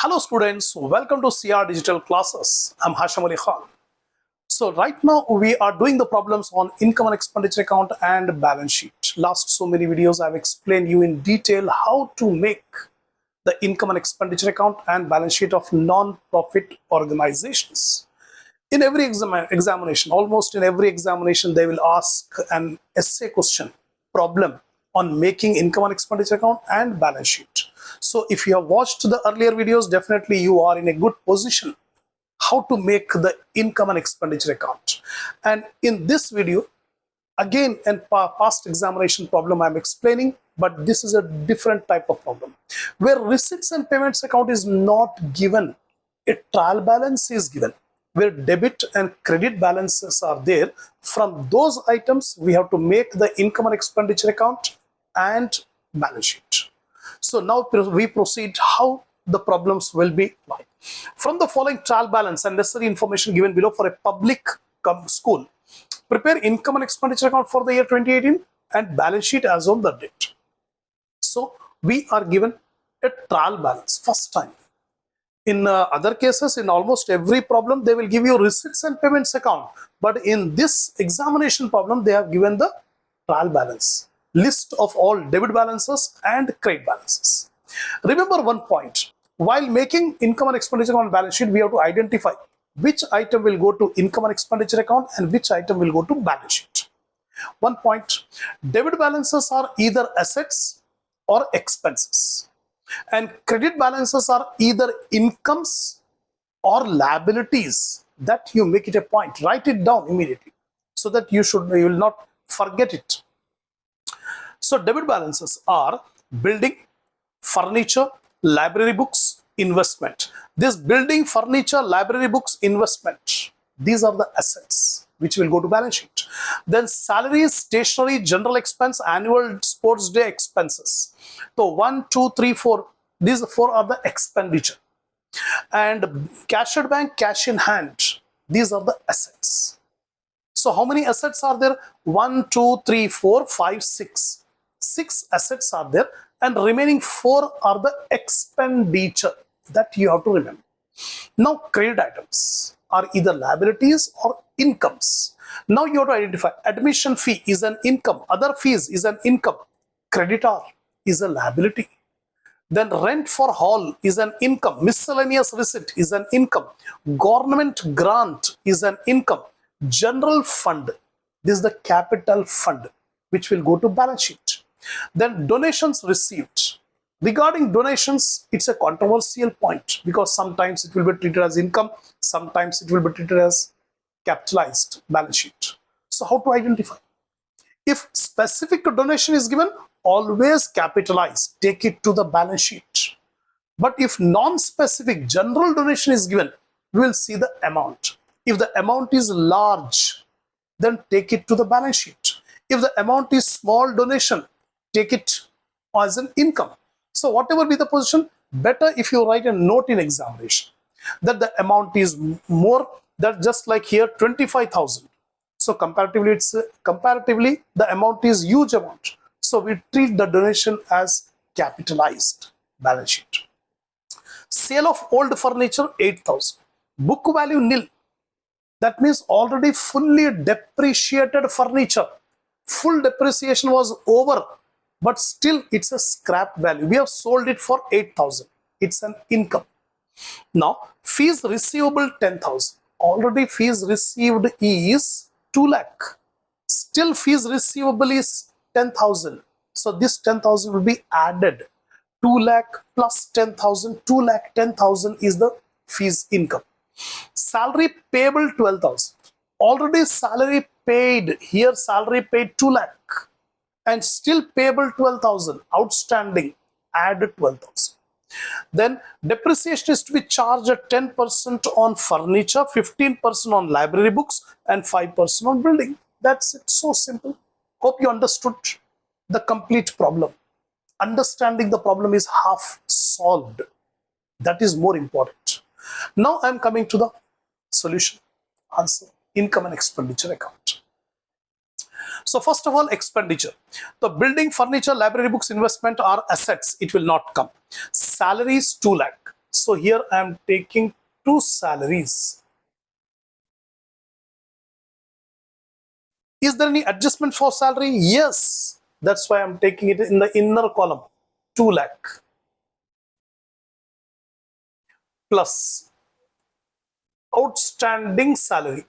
Hello students, welcome to CR Digital Classes. I'm Hasham Ali Khan. So right now we are doing the problems on income and expenditure account and balance sheet. Last so many videos I've explained you in detail how to make the income and expenditure account and balance sheet of non-profit organizations. In every examination, almost in every examination, they will ask an essay question problem on making income and expenditure account and balance sheet. So if you have watched the earlier videos, definitely you are in a good position how to make the income and expenditure account. And in this video, again, in past examination problem I'm explaining, but this is a different type of problem where receipts and payments account is not given, a trial balance is given, where debit and credit balances are there. From those items we have to make the income and expenditure account and balance sheet. So now we proceed how the problems will be like. From the following trial balance and necessary information given below for a public school, prepare income and expenditure account for the year 2018 and balance sheet as on the date. So we are given a trial balance first time. In other cases, in almost every problem, they will give you receipts and payments account. But in this examination problem, they have given the trial balance, list of all debit balances and credit balances. Remember one point, while making income and expenditure account balance sheet, we have to identify which item will go to income and expenditure account and which item will go to balance sheet. One point, debit balances are either assets or expenses, and credit balances are either incomes or liabilities. That you make it a point, write it down immediately so that you will not forget it. So debit balances are building, furniture, library books, investment. This building, furniture, library books, investment, these are the assets which will go to balance sheet. Then salaries, stationery, general expense, annual sports day expenses. So 1, 2, 3, 4, these 4 are the expenditure. And cash at bank, cash in hand, these are the assets. So how many assets are there? 1, 2, 3, 4, 5, 6. 6 assets are there, and remaining 4 are the expenditure that you have to remember. Now credit items are either liabilities or incomes. Now you have to identify admission fee is an income, other fees is an income, creditor is a liability. Then rent for hall is an income, miscellaneous receipt is an income, government grant is an income, general fund, this is the capital fund which will go to balance sheet. Then donations received. Regarding donations, it's a controversial point because sometimes it will be treated as income, sometimes it will be treated as capitalized balance sheet. So how to identify? If specific donation is given, always capitalize, take it to the balance sheet. But if non-specific general donation is given, we will see the amount. If the amount is large, then take it to the balance sheet. If the amount is small donation, take it as an income. So whatever be the position, better if you write a note in examination that the amount is more, that just like here 25,000. So comparatively the amount is huge amount. So we treat the donation as capitalized balance sheet. Sale of old furniture 8,000. Book value nil. That means already fully depreciated furniture. Full depreciation was over, but still it's a scrap value. We have sold it for 8,000. It's an income. Now fees receivable 10,000. Already fees received is 2 lakh. Still fees receivable is 10,000. So this 10,000 will be added. 2 lakh plus 10,000. 2 lakh 10,000 is the fees income. Salary payable 12,000. Already salary paid. Here salary paid 2 lakh. And still payable 12,000, outstanding, added 12,000. Then depreciation is to be charged at 10% on furniture, 15% on library books, and 5% on building. That's it, so simple. Hope you understood the complete problem. Understanding the problem is half solved. That is more important. Now I'm coming to the solution, answer, income and expenditure account. So first of all, expenditure. The building, furniture, library books, investment are assets. It will not come. Salaries 2 lakh. So here I am taking two salaries. Is there any adjustment for salary? Yes. That's why I'm taking it in the inner column. 2 lakh plus outstanding salary.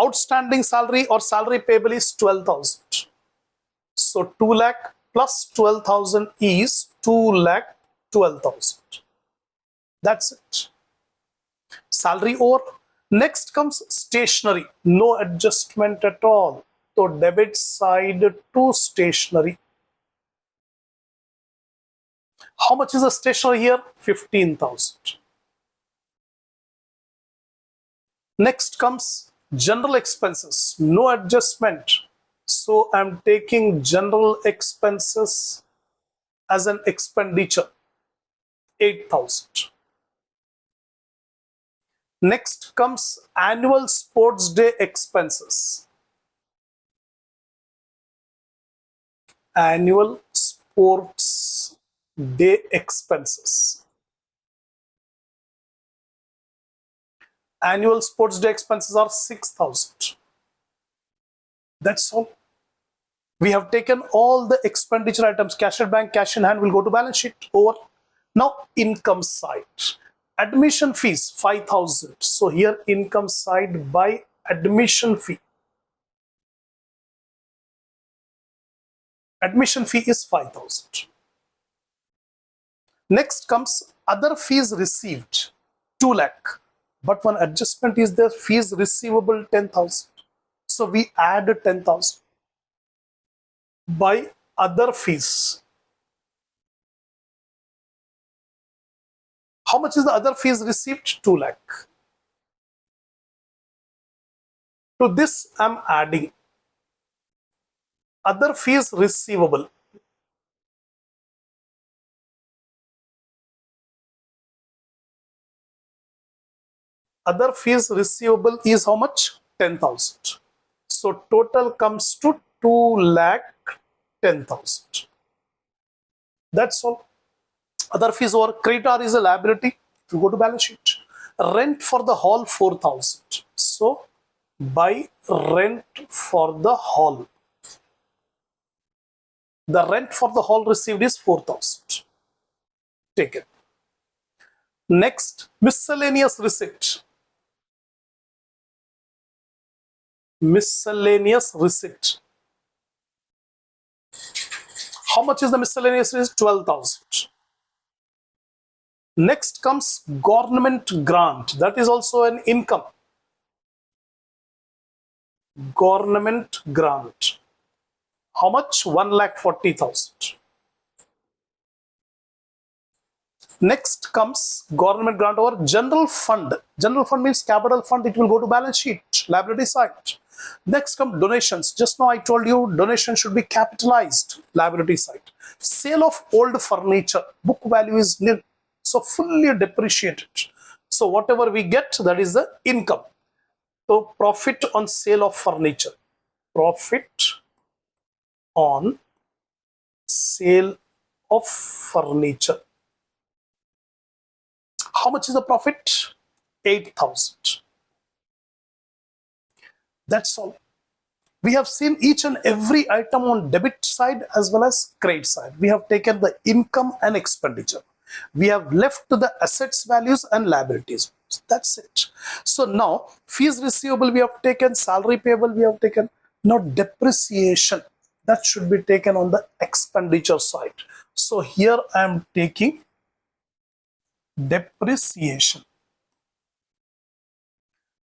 Outstanding salary or salary payable is 12,000. So 2 lakh plus 12,000 is 2 lakh 12,000. That's it. Salary over. Next comes stationery. No adjustment at all. So debit side to stationery. How much is the stationery here? 15,000. Next comes general expenses. No adjustment. So I'm taking general expenses as an expenditure. 8,000. Next comes annual sports day expenses. Annual sports day expenses. Annual sports day expenses are 6,000. That's all. We have taken all the expenditure items. Cash at bank, cash in hand will go to balance sheet. Over. Now income side. Admission fees 5,000. So here income side by admission fee. Admission fee is 5,000. Next comes other fees received 2 lakh. But one adjustment is there, fees receivable 10,000. So we add 10,000 by other fees. How much is the other fees received? 2 lakh. To this I'm adding other fees receivable. Other fees receivable is how much? 10,000. So total comes to 2 lakh 10,000. That's all. Other fees over. Creditor is a liability. If you go to balance sheet. Rent for the hall 4,000. So by rent for the hall. The rent for the hall received is 4,000. Take it. Next, miscellaneous receipt. Miscellaneous receipt. How much is the miscellaneous receipt? 12,000. Next comes government grant. That is also an income. Government grant. How much? 1,40,000. Next comes government grant over general fund. General fund means capital fund. It will go to balance sheet, liability side. Next come donations. Just now I told you donation should be capitalized, liability side. Sale of old furniture. Book value is nil. So fully depreciated. So whatever we get, that is the income. So profit on sale of furniture. Profit on sale of furniture. How much is the profit? 8,000. That's all. We have seen each and every item on debit side as well as credit side. We have taken the income and expenditure. We have left the assets values and liabilities. That's it. So now fees receivable we have taken, salary payable we have taken. Now depreciation, that should be taken on the expenditure side. So here I am taking depreciation.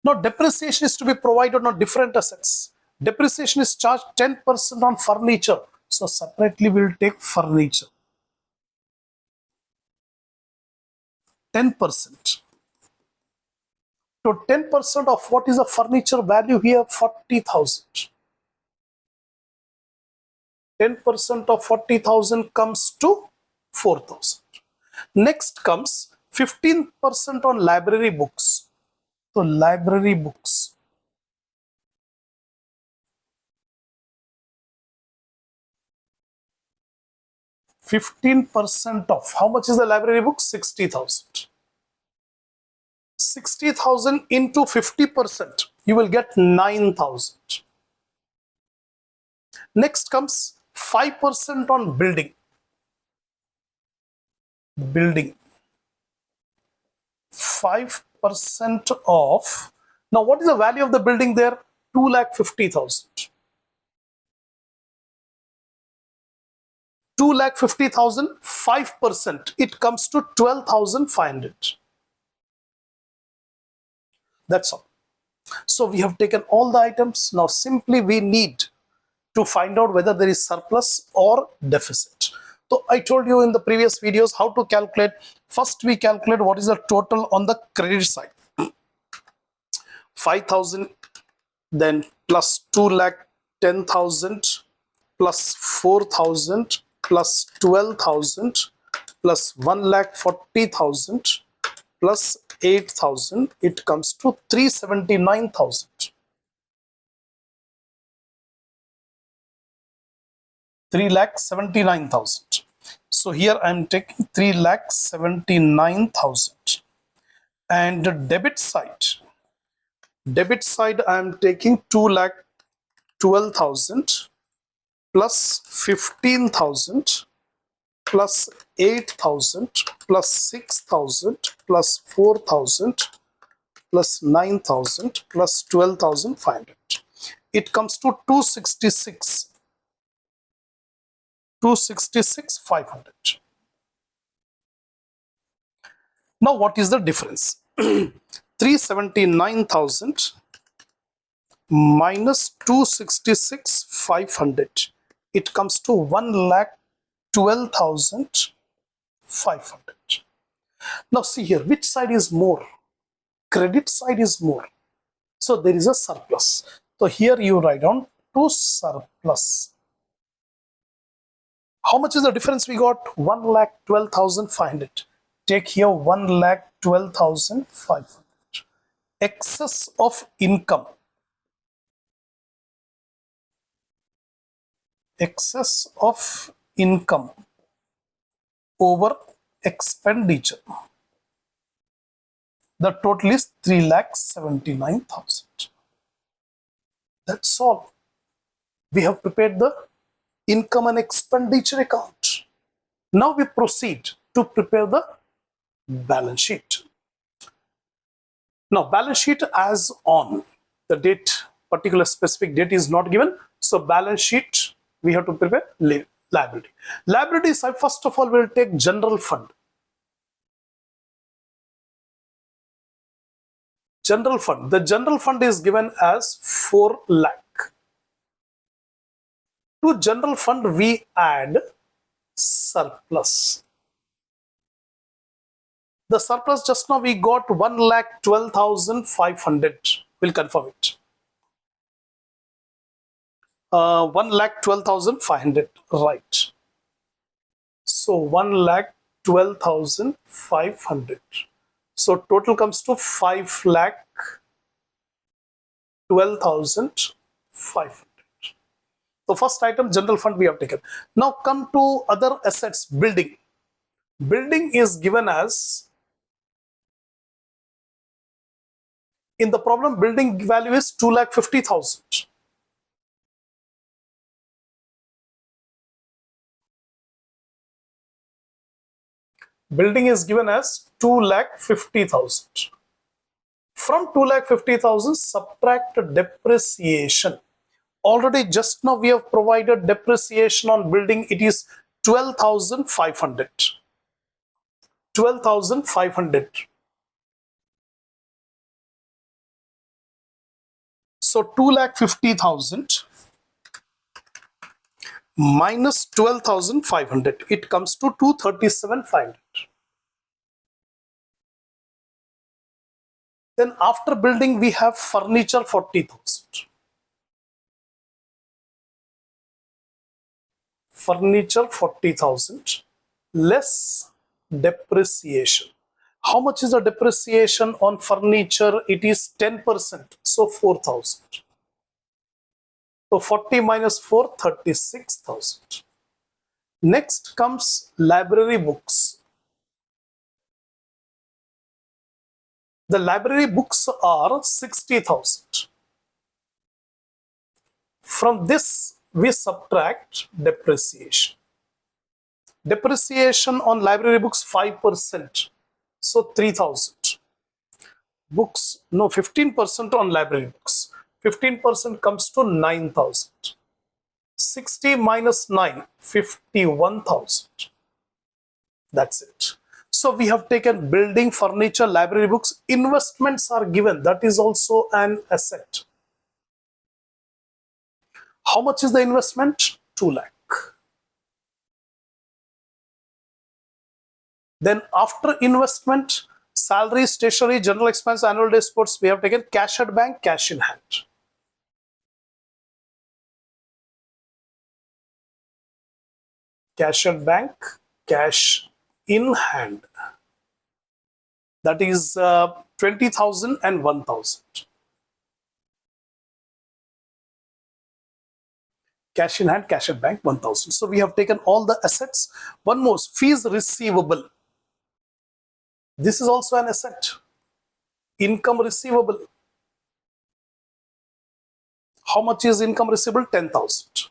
Now depreciation is to be provided on different assets. Depreciation is charged 10% on furniture. So separately we will take furniture. 10%. So 10% of what is the furniture value here? 40,000. 10% of 40,000 comes to 4,000. Next comes 15% on library books. So library books. 15% off. How much is the library book? 60,000. 60,000 into 50%, you will get 9,000. Next comes 5% on building. Building. 5% off. Now, what is the value of the building there? 2,50,000. 2,50,000, 5%. It comes to 12,500. That's all. So we have taken all the items. Now simply we need to find out whether there is surplus or deficit. So I told you in the previous videos how to calculate. First we calculate what is the total on the credit side. 5,000, then plus 2,10,000 plus 4,000 plus 12,000 plus 1,40,000 plus 8,000. It comes to 379,000. 3,79,000. So here I am taking 3,79,000. And the debit side I am taking 2,12,000 plus 15,000 plus 8,000 plus 6,000 plus 4,000 plus 9,000 plus 12,500. It comes to 266,500. Now what is the difference? 379,000 minus 266,500. It comes to 1,12,500. Now see here, which side is more? Credit side is more. So there is a surplus. So here you write down to surplus. How much is the difference we got? 1,12,500. Take here 1,12,500. Excess of income. Excess of income over expenditure. The total is 3,79,000. That's all. We have prepared the income and expenditure account. Now we proceed to prepare the balance sheet. Now balance sheet as on. The date, particular specific date is not given. So balance sheet we have to prepare liability. Liability side, first of all, we'll take general fund. General fund. The general fund is given as 4 lakh. To general fund, we add surplus. The surplus just now we got 1,12,500. We'll confirm it. 1,12,500, right. So 1,12,500. So total comes to 5,12,500. So first item, general fund we have taken. Now come to other assets, building. Building is given as, in the problem, building value is 2,50,000. Building is given as 2,50,000. From 2,50,000, subtract depreciation. Already just now we have provided depreciation on building. It is 12,500. 12,500. So 2,50,000 minus 12,500. It comes to 237,500. Then after building we have furniture 40,000. Furniture 40,000 less depreciation. How much is the depreciation on furniture? It is 10%. So 4,000. So 40 minus 4, 36,000. Next comes library books. The library books are 60,000. From this, we subtract depreciation. Depreciation on library books 5%, so 3,000. Books, no, 15% on library books. 15% comes to 9,000. 60 minus 9, 51,000. That's it. So we have taken building, furniture, library books. Investments are given. That is also an asset. How much is the investment? 2 lakh. Then after investment, salary, stationery, general expense, annual day sports, we have taken cash at bank, cash in hand. Cash at bank, cash in hand. That is 20,000 and 1,000. Cash in hand, cash at bank, 1,000. So we have taken all the assets. One more, fees receivable. This is also an asset. Income receivable. How much is income receivable? 10,000.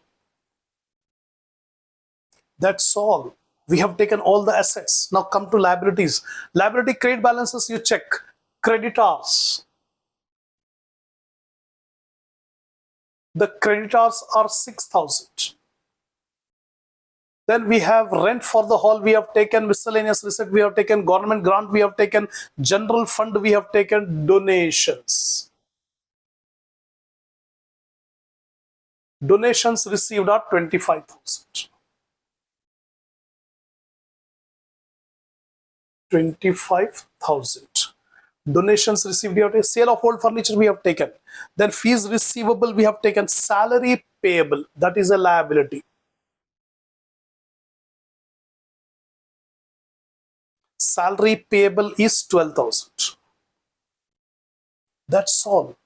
That's all. We have taken all the assets. Now come to liabilities. Liability credit balances, you check. Creditors. The creditors are 6,000. Then we have rent for the hall, we have taken miscellaneous receipt, we have taken government grant, we have taken general fund, we have taken donations. Donations received are 25,000. 25,000. Donations received, we have taken. Sale of old furniture, we have taken. Then fees receivable, we have taken. Salary payable, that is a liability. Salary payable is 12,000. That's all.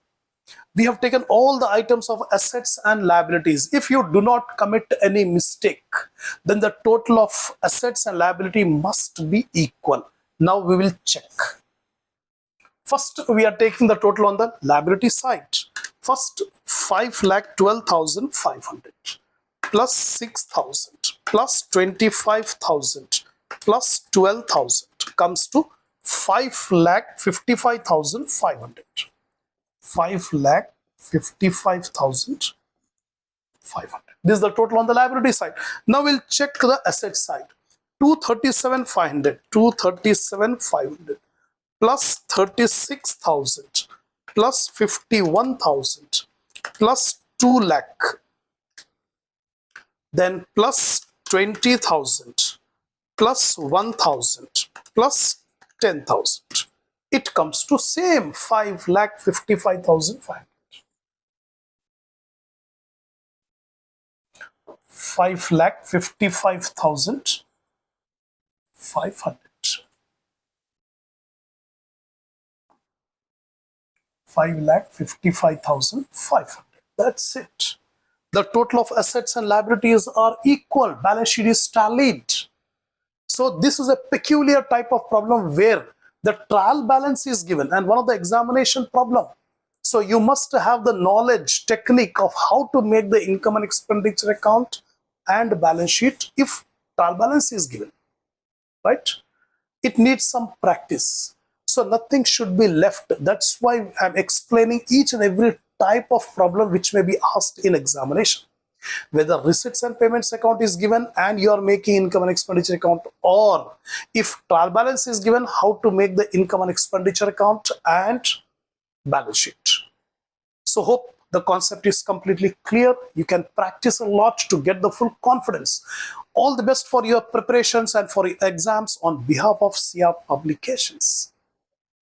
We have taken all the items of assets and liabilities. If you do not commit any mistake, then the total of assets and liability must be equal. Now we will check. First, we are taking the total on the liability side. First, 5,12,500 plus 6,000 plus 25,000 plus 12,000 comes to 5,55,500. 5,55,500. This is the total on the liability side. Now we'll check the asset side. 237,500. 237,500. Plus 36,000 plus 51,000 plus 2 lakh, then plus 20,000 plus 1,000 plus 10,000. It comes to same 5,55,500. 5,55,500. 5,55,500. That's it. The total of assets and liabilities are equal. Balance sheet is tallied. So this is a peculiar type of problem where the trial balance is given and one of the examination problem. So you must have the knowledge, technique of how to make the income and expenditure account and balance sheet if trial balance is given, right? It needs some practice. So nothing should be left. That's why I'm explaining each and every type of problem which may be asked in examination. Whether receipts and payments account is given and you are making income and expenditure account, or if trial balance is given, how to make the income and expenditure account and balance sheet. So hope the concept is completely clear. You can practice a lot to get the full confidence. All the best for your preparations and for your exams on behalf of CR Publications.